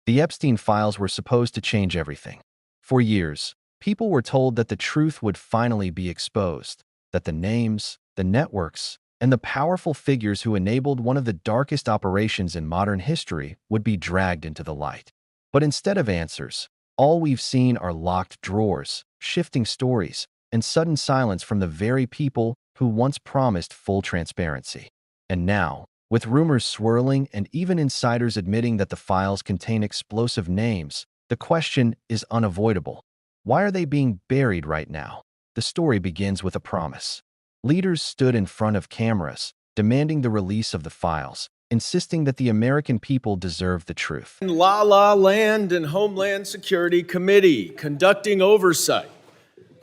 The Epstein files were supposed to change everything. For years, people were told that the truth would finally be exposed, that the names, the networks, and the powerful figures who enabled one of the darkest operations in modern history would be dragged into the light. But instead of answers, all we've seen are locked drawers, shifting stories, and sudden silence from the very people who once promised full transparency. And now, with rumors swirling and even insiders admitting that the files contain explosive names, the question is unavoidable. Why are they being buried right now? The story begins with a promise. Leaders stood in front of cameras, demanding the release of the files, insisting that the American people deserve the truth. La La Land and Homeland Security Committee conducting oversight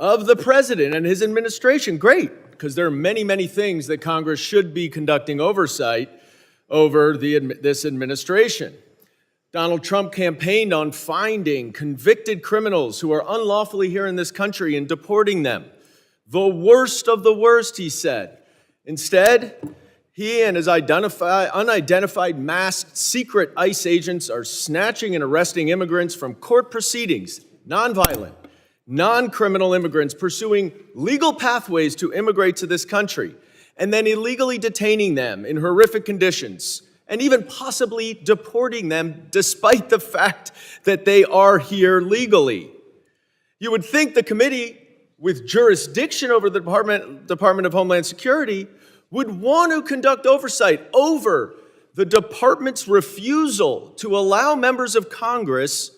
of the president and his administration. Great, because there are many, many things that Congress should be conducting oversight over this administration. Donald Trump campaigned on finding convicted criminals who are unlawfully here in this country and deporting them. The worst of the worst, he said. Instead, he and his unidentified masked secret ICE agents are snatching and arresting immigrants from court proceedings, nonviolent, non-criminal immigrants pursuing legal pathways to immigrate to this country, and then illegally detaining them in horrific conditions, and even possibly deporting them despite the fact that they are here legally. You would think the committee with jurisdiction over the Department of Homeland Security would want to conduct oversight over the department's refusal to allow members of Congress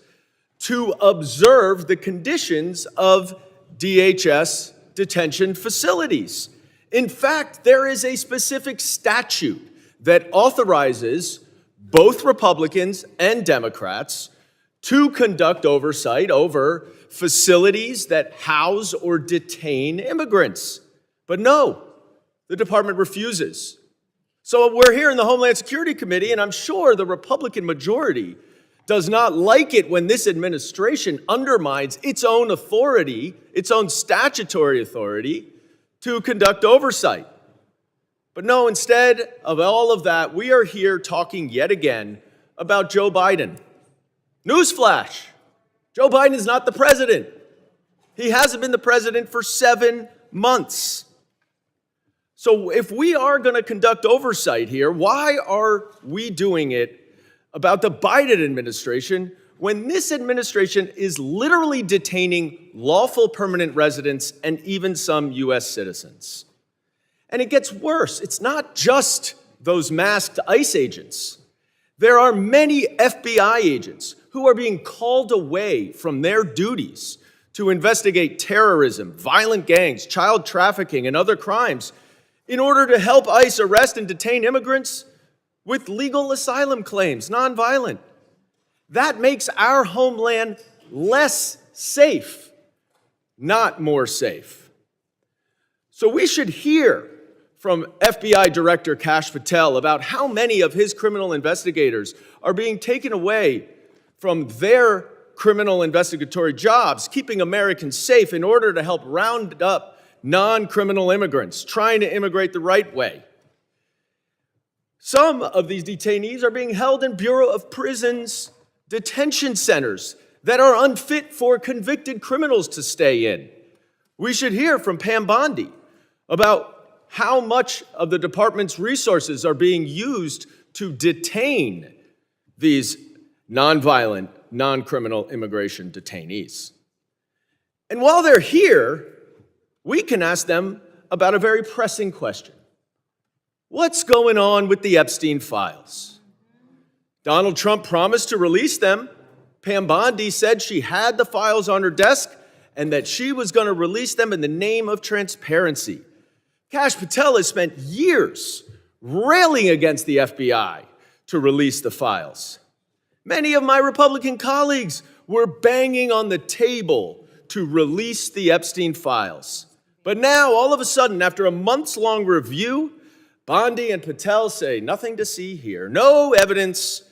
to observe the conditions of DHS detention facilities. In fact, there is a specific statute that authorizes both Republicans and Democrats to conduct oversight over facilities that house or detain immigrants. But no, the department refuses. So we're here in the Homeland Security Committee, and I'm sure the Republican majority does not like it when this administration undermines its own authority, its own statutory authority, to conduct oversight. But no, instead of all of that, we are here talking yet again about Joe Biden. Newsflash, Joe Biden is not the president. He hasn't been the president for 7 months. So if we are going to conduct oversight here, why are we doing it about the Biden administration when this administration is literally detaining lawful permanent residents and even some U.S. citizens? And it gets worse. It's not just those masked ICE agents. There are many FBI agents who are being called away from their duties to investigate terrorism, violent gangs, child trafficking, and other crimes in order to help ICE arrest and detain immigrants with legal asylum claims, nonviolent. That makes our homeland less safe, not more safe. So we should hear from FBI Director Kash Patel about how many of his criminal investigators are being taken away from their criminal investigatory jobs, keeping Americans safe in order to help round up non-criminal immigrants trying to immigrate the right way. Some of these detainees are being held in Bureau of Prisons detention centers that are unfit for convicted criminals to stay in. We should hear from Pam Bondi about how much of the department's resources are being used to detain these nonviolent, non-criminal immigration detainees. And while they're here, we can ask them about a very pressing question. What's going on with the Epstein files? Donald Trump promised to release them. Pam Bondi said she had the files on her desk and that she was going to release them in the name of transparency. Kash Patel has spent years railing against the FBI to release the files. Many of my Republican colleagues were banging on the table to release the Epstein files. But now, all of a sudden, after a months-long review, Bondi and Patel say nothing to see here, no evidence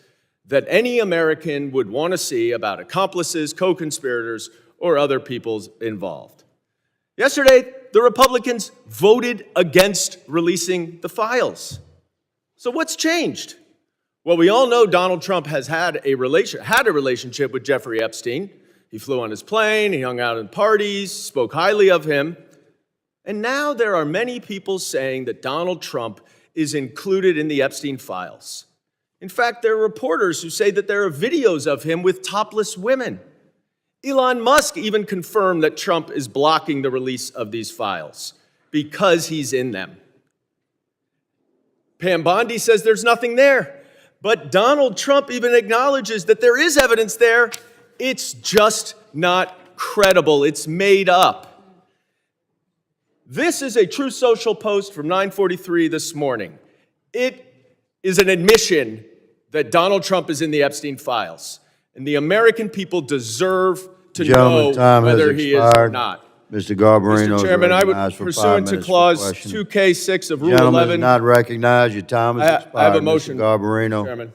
that any American would want to see about accomplices, co-conspirators, or other people involved. Yesterday, the Republicans voted against releasing the files. So what's changed? Well, we all know Donald Trump has had a relationship with Jeffrey Epstein. He flew on his plane, he hung out in parties, spoke highly of him. And now there are many people saying that Donald Trump is included in the Epstein files. In fact, there are reporters who say that there are videos of him with topless women. Elon Musk even confirmed that Trump is blocking the release of these files because he's in them. Pam Bondi says there's nothing there. But Donald Trump even acknowledges that there is evidence there. It's just not credible. It's made up. This is a Truth Social post from 9:43 this morning. It is an admission that Donald Trump is in the Epstein files. And the American people deserve to know whether he is or not. Mr. Garbarino, Mr. Chairman, I would, pursuant to Clause 2K6 of Rule 11. Gentleman is not recognized. Your time has expired. I have a motion. Mr. Garbarino, Mr. Chairman.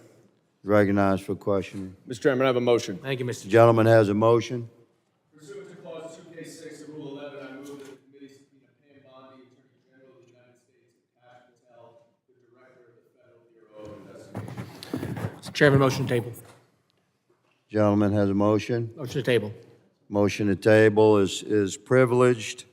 recognized for questioning. Mr. Chairman, I have a motion. Thank you, Mr. Chairman. Gentleman has a motion. Pursuant to Clause 2K6 of Rule 11, I move that the committee subpoena Pam Bondi, Attorney General of the United States, and Pam Patel, the Director of the Federal Bureau of Investigation. Mr. Chairman, motion to table. Gentleman has a motion. Motion to table. Motion to table is privileged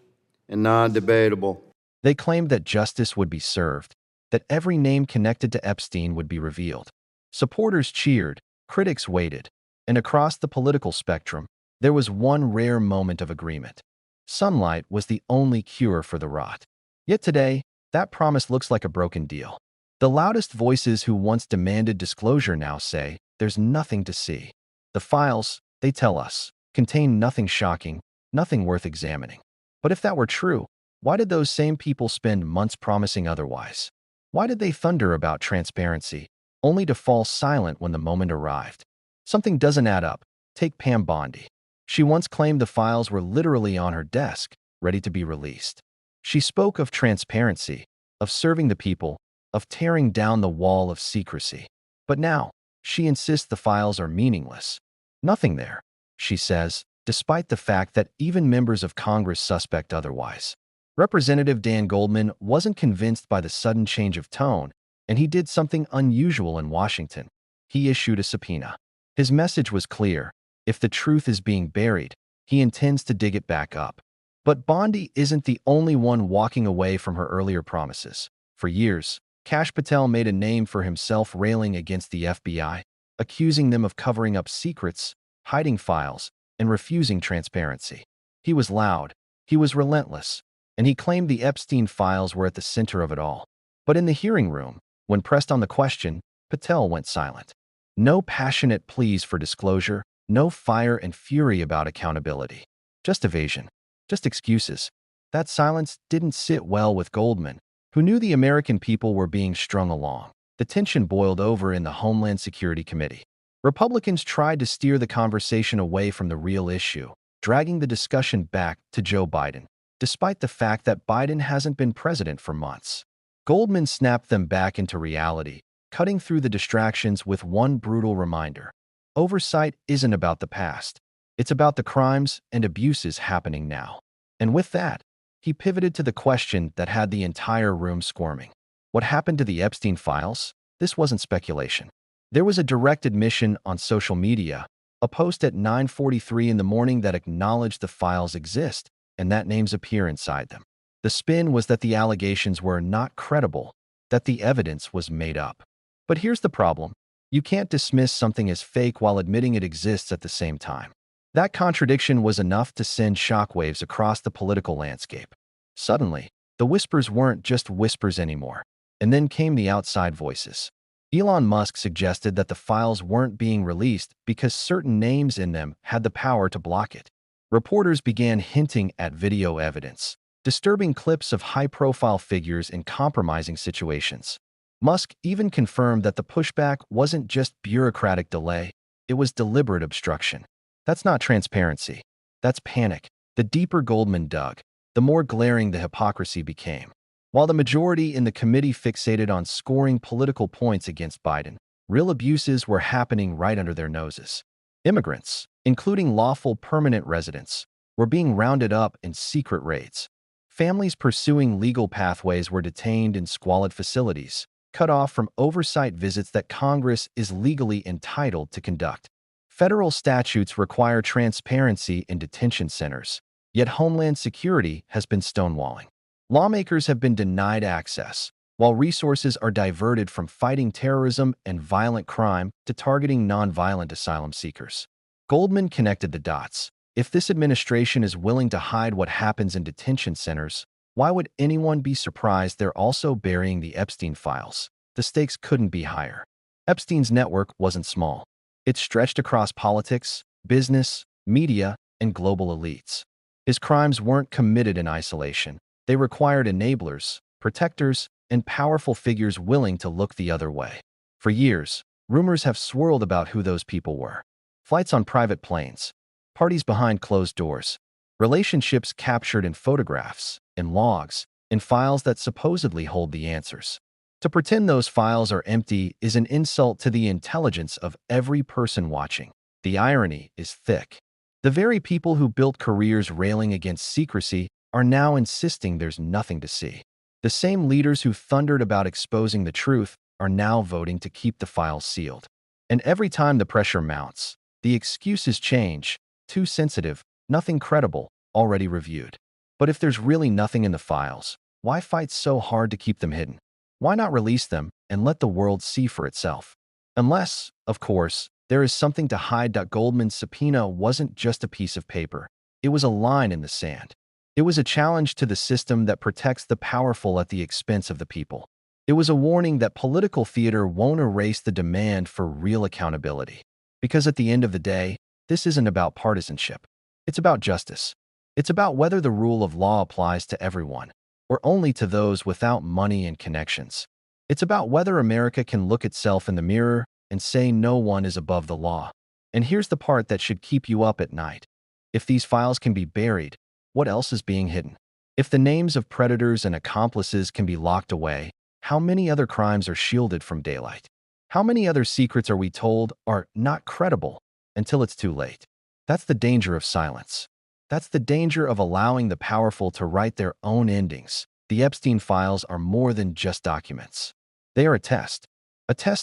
and non-debatable. They claimed that justice would be served, that every name connected to Epstein would be revealed. Supporters cheered, critics waited, and across the political spectrum, there was one rare moment of agreement. Sunlight was the only cure for the rot. Yet today, that promise looks like a broken deal. The loudest voices who once demanded disclosure now say, there's nothing to see. The files, they tell us, contain nothing shocking, nothing worth examining. But if that were true, why did those same people spend months promising otherwise? Why did they thunder about transparency, only to fall silent when the moment arrived? Something doesn't add up. Take Pam Bondi. She once claimed the files were literally on her desk, ready to be released. She spoke of transparency, of serving the people, of tearing down the wall of secrecy. But now, she insists the files are meaningless. Nothing there, she says, despite the fact that even members of Congress suspect otherwise. Representative Dan Goldman wasn't convinced by the sudden change of tone, and he did something unusual in Washington. He issued a subpoena. His message was clear. If the truth is being buried, he intends to dig it back up. But Bondi isn't the only one walking away from her earlier promises. For years, Kash Patel made a name for himself railing against the FBI, accusing them of covering up secrets, hiding files, and refusing transparency. He was loud, he was relentless, and he claimed the Epstein files were at the center of it all. But in the hearing room, when pressed on the question, Patel went silent. No passionate pleas for disclosure, no fire and fury about accountability. Just evasion, just excuses. That silence didn't sit well with Goldman, who knew the American people were being strung along. The tension boiled over in the Homeland Security Committee. Republicans tried to steer the conversation away from the real issue, dragging the discussion back to Joe Biden, despite the fact that Biden hasn't been president for months. Goldman snapped them back into reality, cutting through the distractions with one brutal reminder. Oversight isn't about the past. It's about the crimes and abuses happening now. And with that, he pivoted to the question that had the entire room squirming. What happened to the Epstein files? This wasn't speculation. There was a direct admission on social media, a post at 9:43 in the morning that acknowledged the files exist and that names appear inside them. The spin was that the allegations were not credible, that the evidence was made up. But here's the problem. You can't dismiss something as fake while admitting it exists at the same time. That contradiction was enough to send shockwaves across the political landscape. Suddenly, the whispers weren't just whispers anymore. And then came the outside voices. Elon Musk suggested that the files weren't being released because certain names in them had the power to block it. Reporters began hinting at video evidence, disturbing clips of high-profile figures in compromising situations. Musk even confirmed that the pushback wasn't just bureaucratic delay, it was deliberate obstruction. That's not transparency. That's panic. The deeper Goldman dug, the more glaring the hypocrisy became. While the majority in the committee fixated on scoring political points against Biden, real abuses were happening right under their noses. Immigrants, including lawful permanent residents, were being rounded up in secret raids. Families pursuing legal pathways were detained in squalid facilities. cut off from oversight visits that Congress is legally entitled to conduct. Federal statutes require transparency in detention centers, yet Homeland Security has been stonewalling. Lawmakers have been denied access, while resources are diverted from fighting terrorism and violent crime to targeting nonviolent asylum seekers. Goldman connected the dots. If this administration is willing to hide what happens in detention centers, why would anyone be surprised they're also burying the Epstein files? The stakes couldn't be higher. Epstein's network wasn't small. It stretched across politics, business, media, and global elites. His crimes weren't committed in isolation. They required enablers, protectors, and powerful figures willing to look the other way. For years, rumors have swirled about who those people were. Flights on private planes, parties behind closed doors, relationships captured in photographs, in logs, in files that supposedly hold the answers. To pretend those files are empty is an insult to the intelligence of every person watching. The irony is thick. The very people who built careers railing against secrecy are now insisting there's nothing to see. The same leaders who thundered about exposing the truth are now voting to keep the files sealed. And every time the pressure mounts, the excuses change. Too sensitive, nothing credible, already reviewed. But if there's really nothing in the files, why fight so hard to keep them hidden? Why not release them and let the world see for itself? Unless, of course, there is something to hide. Goldman's subpoena wasn't just a piece of paper. It was a line in the sand. It was a challenge to the system that protects the powerful at the expense of the people. It was a warning that political theater won't erase the demand for real accountability. Because at the end of the day, this isn't about partisanship. It's about justice. It's about whether the rule of law applies to everyone, or only to those without money and connections. It's about whether America can look itself in the mirror and say no one is above the law. And here's the part that should keep you up at night. If these files can be buried, what else is being hidden? If the names of predators and accomplices can be locked away, how many other crimes are shielded from daylight? How many other secrets are we told are not credible until it's too late? That's the danger of silence. That's the danger of allowing the powerful to write their own endings. The Epstein files are more than just documents. They are a test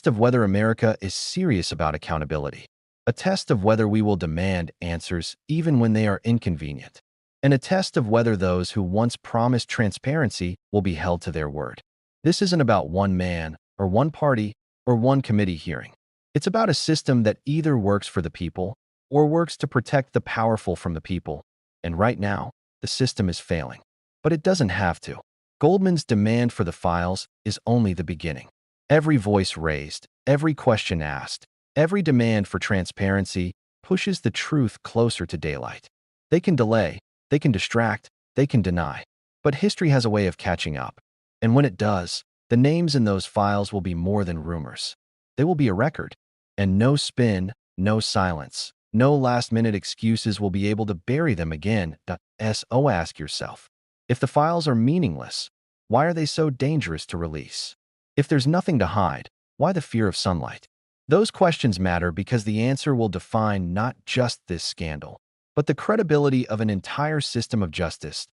of whether America is serious about accountability, a test of whether we will demand answers even when they are inconvenient, and a test of whether those who once promised transparency will be held to their word. This isn't about one man or one party or one committee hearing. It's about a system that either works for the people or works to protect the powerful from the people. And right now, the system is failing. But it doesn't have to. Goldman's demand for the files is only the beginning. Every voice raised, every question asked, every demand for transparency pushes the truth closer to daylight. They can delay, they can distract, they can deny. But history has a way of catching up. And when it does, the names in those files will be more than rumors. They will be a record. And no spin, no silence, no last-minute excuses will be able to bury them again. So ask yourself, if the files are meaningless, why are they so dangerous to release? If there's nothing to hide, why the fear of sunlight? Those questions matter because the answer will define not just this scandal, but the credibility of an entire system of justice.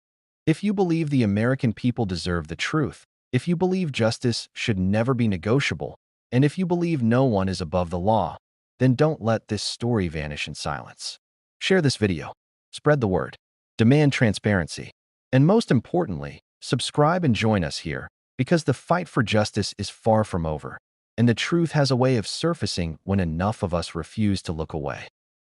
If you believe the American people deserve the truth, if you believe justice should never be negotiable, and if you believe no one is above the law, then don't let this story vanish in silence. Share this video. Spread the word. Demand transparency. And most importantly, subscribe and join us here, because the fight for justice is far from over, and the truth has a way of surfacing when enough of us refuse to look away.